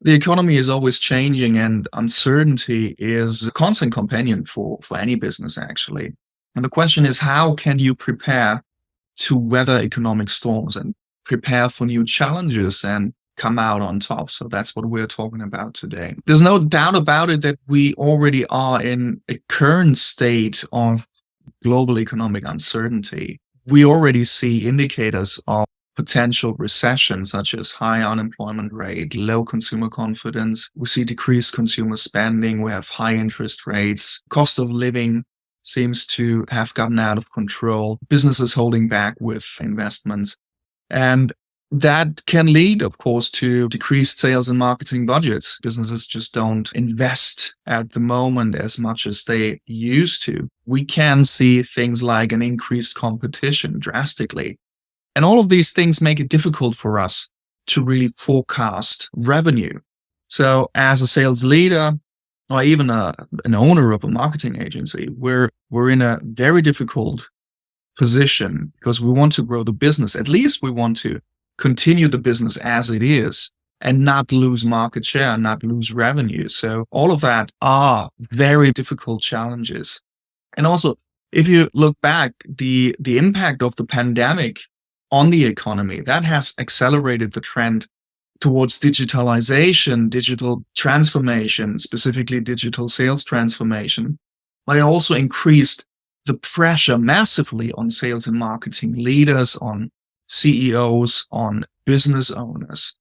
The economy is always changing, and uncertainty is a constant companion for any business, actually. And the question is, how can you prepare to weather economic storms and prepare for new challenges and come out on top? So that's what we're talking about today. There's no doubt about it that we already are in a current state of global economic uncertainty. We already see indicators of potential recession, such as high unemployment rate, low consumer confidence. We see decreased consumer spending. We have high interest rates. Cost of living seems to have gotten out of control. Businesses holding back with investments. And that can lead, of course, to decreased sales and marketing budgets. Businesses just don't invest at the moment as much as they used to. We can see things like an increased competition drastically. And all of these things make it difficult for us to really forecast revenue. So as a sales leader, or even an owner of a marketing agency, we're in a very difficult position because we want to grow the business. At least we want to continue the business as it is and not lose market share, not lose revenue. So all of that are very difficult challenges. And also, if you look back, the impact of the pandemic on the economy, that has accelerated the trend towards digitalization, digital transformation, specifically digital sales transformation. But it also increased the pressure massively on sales and marketing leaders, on CEOs, on business owners.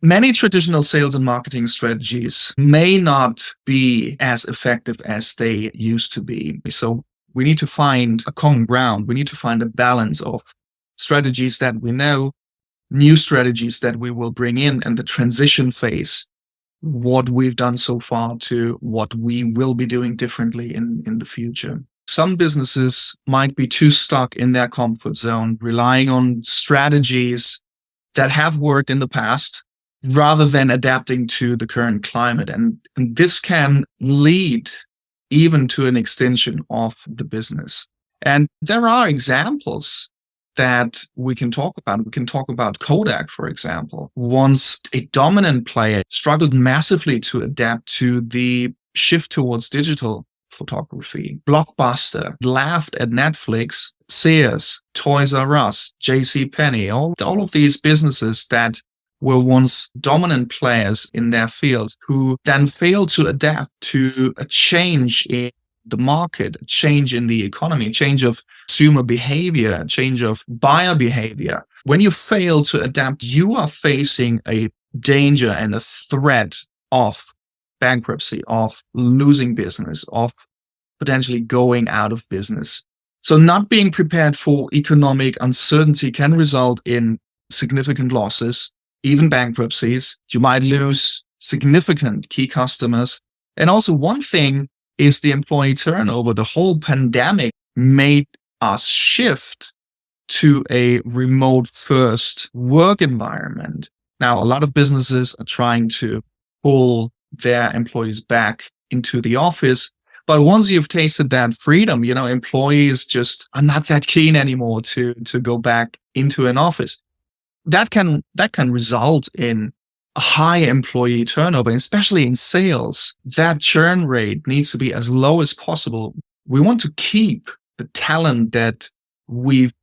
Many traditional sales and marketing strategies may not be as effective as they used to be. So we need to find a common ground. We need to find a balance of strategies that we know, new strategies that we will bring in, and the transition phase, what we've done so far to what we will be doing differently in the future. Some businesses might be too stuck in their comfort zone, relying on strategies that have worked in the past rather than adapting to the current climate. And this can lead even to an extension of the business. And there are examples that we can talk about. We can talk about Kodak, for example. Once a dominant player struggled massively to adapt to the shift towards digital photography. Blockbuster laughed at Netflix, Sears, Toys R Us, JCPenney, all of these businesses that were once dominant players in their fields who then failed to adapt to a change in the market, a change in the economy, a change of consumer behavior, a change of buyer behavior. When you fail to adapt, you are facing a danger and a threat of bankruptcy, of losing business, of potentially going out of business. So not being prepared for economic uncertainty can result in significant losses, even bankruptcies. You might lose significant key customers. And also one thing is the employee turnover. The whole pandemic made us shift to a remote first work environment. Now, a lot of businesses are trying to pull their employees back into the office. But once you've tasted that freedom, employees just are not that keen anymore to go back into an office. That can result in a high employee turnover, especially in sales. That churn rate needs to be as low as possible. We want to keep the talent that we've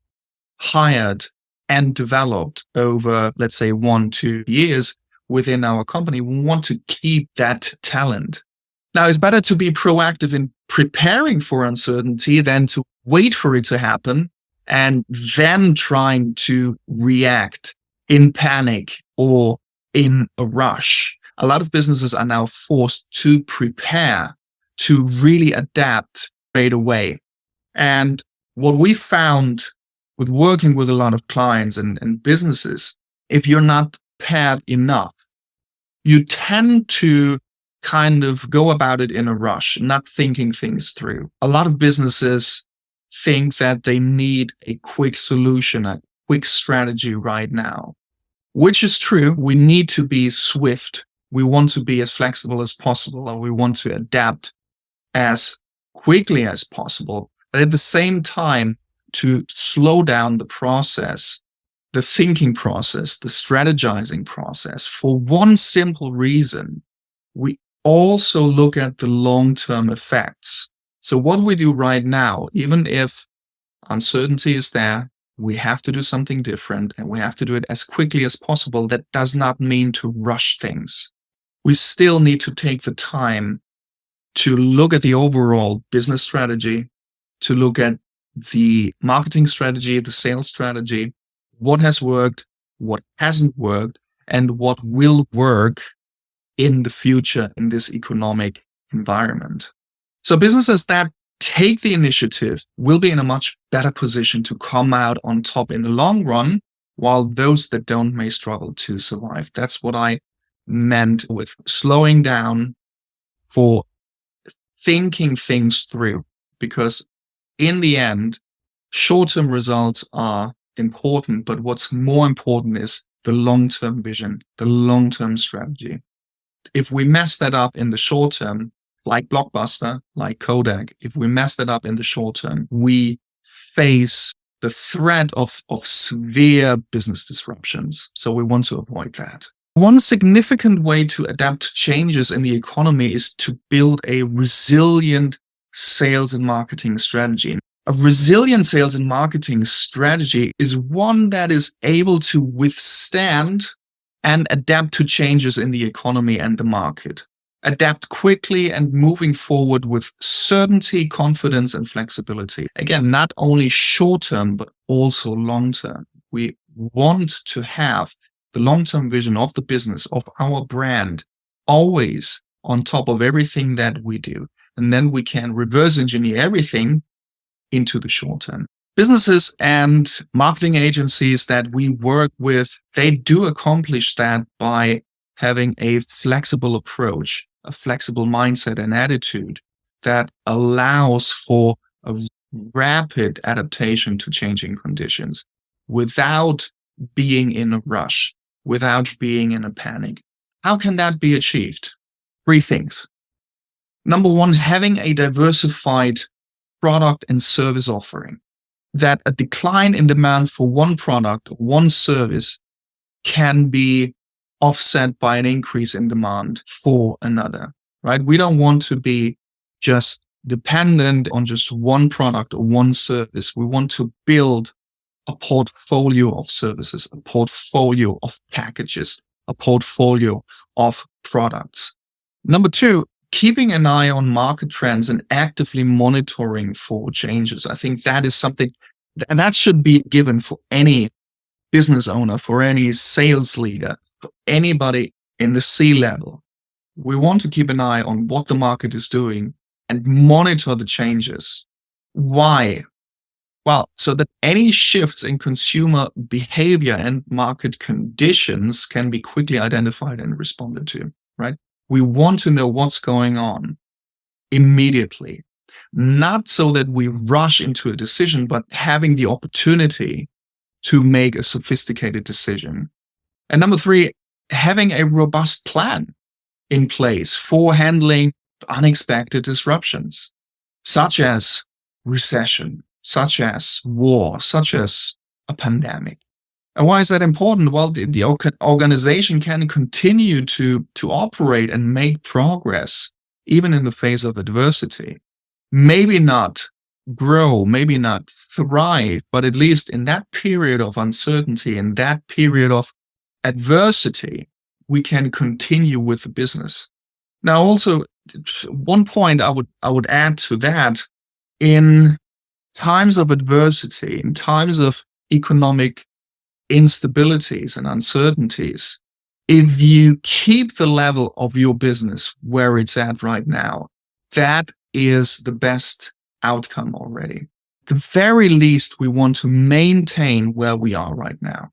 hired and developed over, let's say, 1-2 years within our company. We want to keep that talent. Now, it's better to be proactive in preparing for uncertainty than to wait for it to happen and then trying to react in panic or in a rush. A lot of businesses are now forced to prepare, to really adapt right away. And what we found with working with a lot of clients and businesses, if you're not prepared enough, you tend to kind of go about it in a rush, not thinking things through. A lot of businesses think that they need a quick solution, a quick strategy right now, which is true. We need to be swift. We want to be as flexible as possible, or we want to adapt as quickly as possible. But at the same time, to slow down the process the thinking process, the strategizing process, for one simple reason. We also look at the long-term effects. So what we do right now, even if uncertainty is there, we have to do something different and we have to do it as quickly as possible. That does not mean to rush things. We still need to take the time to look at the overall business strategy, to look at the marketing strategy, the sales strategy, what has worked, what hasn't worked, and what will work in the future in this economic environment. So businesses that take the initiative will be in a much better position to come out on top in the long run, while those that don't may struggle to survive. That's what I meant with slowing down, for thinking things through, because in the end, short-term results are important, but what's more important is the long-term vision, the long-term strategy. If we mess that up in the short term, like Blockbuster, like Kodak, if we mess that up in the short term, we face the threat of severe business disruptions. So we want to avoid that. One significant way to adapt to changes in the economy is to build a resilient sales and marketing strategy. A resilient sales and marketing strategy is one that is able to withstand and adapt to changes in the economy and the market. Adapt quickly and moving forward with certainty, confidence, and flexibility. Again, not only short-term, but also long-term. We want to have the long-term vision of the business, of our brand, always on top of everything that we do. And then we can reverse engineer everything into the short term. Businesses and marketing agencies that we work with, they do accomplish that by having a flexible approach, a flexible mindset and attitude that allows for a rapid adaptation to changing conditions without being in a rush, without being in a panic. How can that be achieved? 3 things. Number 1, having a diversified product and service offering. That a decline in demand for one product, one service, can be offset by an increase in demand for another, right? We don't want to be just dependent on just one product or one service. We want to build a portfolio of services, a portfolio of packages, a portfolio of products. Number 2, keeping an eye on market trends and actively monitoring for changes. I think that is something that should be given for any business owner, for any sales leader, for anybody in the C-level. We want to keep an eye on what the market is doing and monitor the changes. Why? Well, so that any shifts in consumer behavior and market conditions can be quickly identified and responded to, right? We want to know what's going on immediately, not so that we rush into a decision, but having the opportunity to make a sophisticated decision. And number 3, having a robust plan in place for handling unexpected disruptions, such as recession, such as war, such as a pandemic. And why is that important? Well, the organization can continue to operate and make progress even in the face of adversity. Maybe not grow, maybe not thrive, but at least in that period of uncertainty, in that period of adversity, we can continue with the business. Now, also, one point I would add to that: in times of adversity, in times of economic instabilities and uncertainties, if you keep the level of your business where it's at right now, that is the best outcome already. At the very least, we want to maintain where we are right now,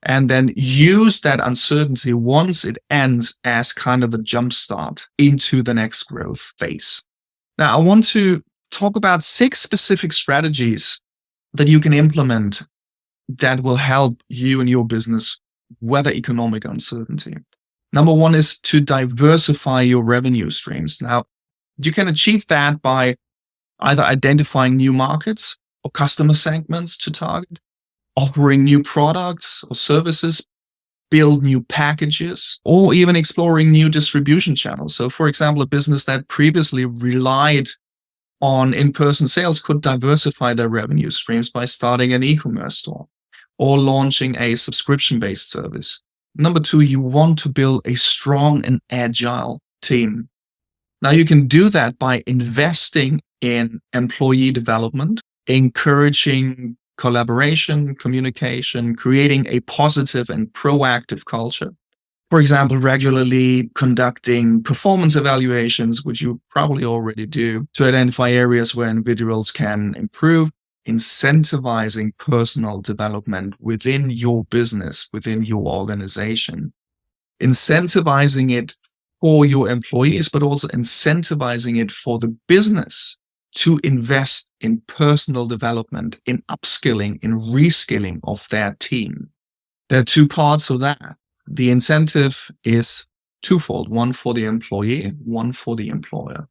and then use that uncertainty once it ends as kind of a jump start into the next growth phase. Now, I want to talk about 6 specific strategies that you can implement that will help you and your business weather economic uncertainty. Number 1 is to diversify your revenue streams. Now, you can achieve that by either identifying new markets or customer segments to target, offering new products or services, build new packages, or even exploring new distribution channels. So, for example, a business that previously relied on in-person sales could diversify their revenue streams by starting an e-commerce store or launching a subscription-based service. Number two, you want to build a strong and agile team. Now, you can do that by investing in employee development, encouraging collaboration, communication, creating a positive and proactive culture. For example, regularly conducting performance evaluations, which you probably already do, to identify areas where individuals can improve, incentivizing personal development within your business, within your organization, incentivizing it for your employees, but also incentivizing it for the business to invest in personal development, in upskilling, in reskilling of their team. There are two parts of that. The incentive is twofold, one for the employee, one for the employer.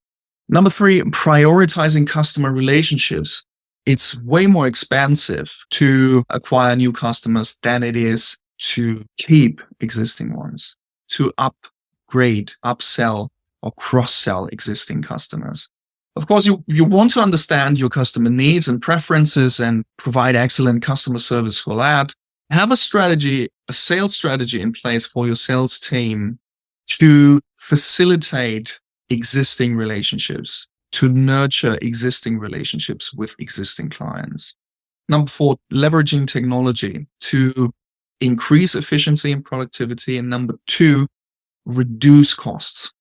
Number three, prioritizing customer relationships. It's way more expensive to acquire new customers than it is to keep existing ones, to upgrade, upsell, or cross-sell existing customers. Of course, you want to understand your customer needs and preferences and provide excellent customer service for that. Have a strategy, a sales strategy in place for your sales team to facilitate existing relationships, to nurture existing relationships with existing clients. Number four, leveraging technology to increase efficiency and productivity. And number two, reduce costs.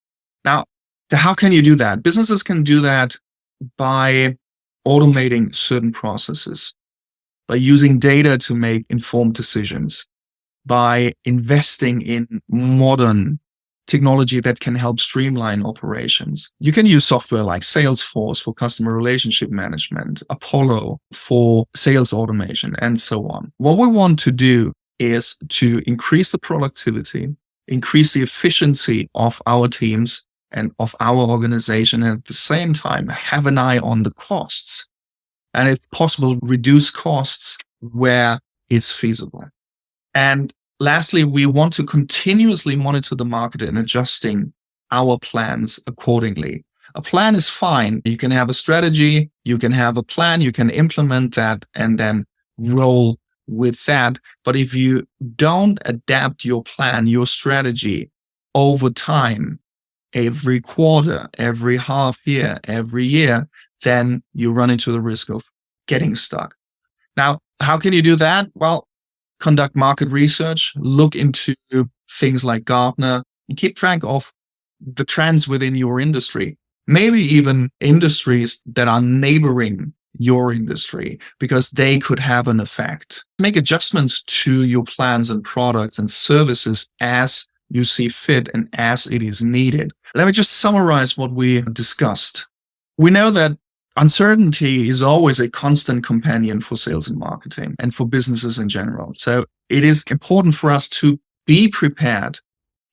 Now, how can you do that? Businesses can do that by automating certain processes, by using data to make informed decisions, by investing in modern technology that can help streamline operations. You can use software like Salesforce for customer relationship management, Apollo for sales automation, and so on. What we want to do is to increase the productivity, increase the efficiency of our teams and of our organization, and at the same time have an eye on the costs. And if possible, reduce costs where it's feasible. And lastly, we want to continuously monitor the market and adjusting our plans accordingly. A plan is fine. You can have a strategy, you can have a plan, you can implement that and then roll with that. But if you don't adapt your plan, your strategy over time, every quarter, every half year, every year, then you run into the risk of getting stuck. Now, how can you do that? Well, conduct market research, look into things like Gartner, and keep track of the trends within your industry, maybe even industries that are neighboring your industry, because they could have an effect. Make adjustments to your plans and products and services as you see fit and as it is needed. Let me just summarize what we discussed. We know that uncertainty is always a constant companion for sales and marketing and for businesses in general. So it is important for us to be prepared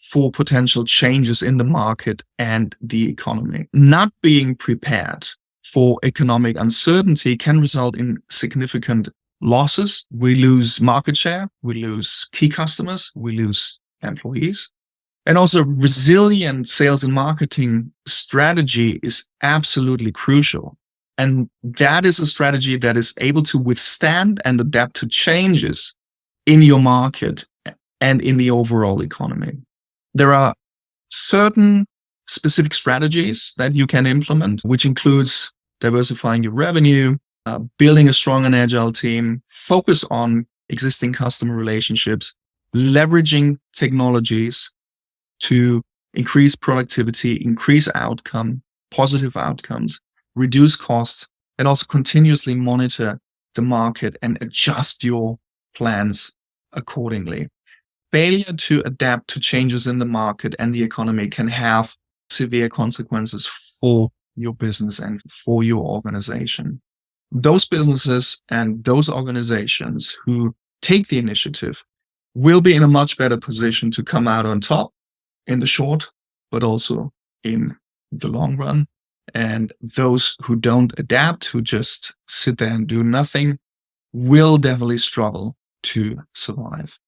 for potential changes in the market and the economy. Not being prepared for economic uncertainty can result in significant losses. We lose market share, we lose key customers, we lose employees. And also, resilient sales and marketing strategy is absolutely crucial. And that is a strategy that is able to withstand and adapt to changes in your market and in the overall economy. There are certain specific strategies that you can implement, which includes diversifying your revenue, building a strong and agile team, focus on existing customer relationships, leveraging technologies to increase productivity, increase positive outcomes, reduce costs, and also continuously monitor the market and adjust your plans accordingly. Failure to adapt to changes in the market and the economy can have severe consequences for your business and for your organization. Those businesses and those organizations who take the initiative will be in a much better position to come out on top in the short, but also in the long run. And those who don't adapt, who just sit there and do nothing, will definitely struggle to survive.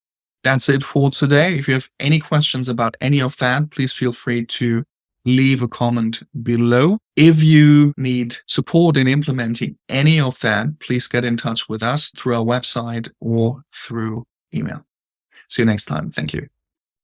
That's it for today. If you have any questions about any of that, please feel free to leave a comment below. If you need support in implementing any of that, please get in touch with us through our website or through email. See you next time. Thank you.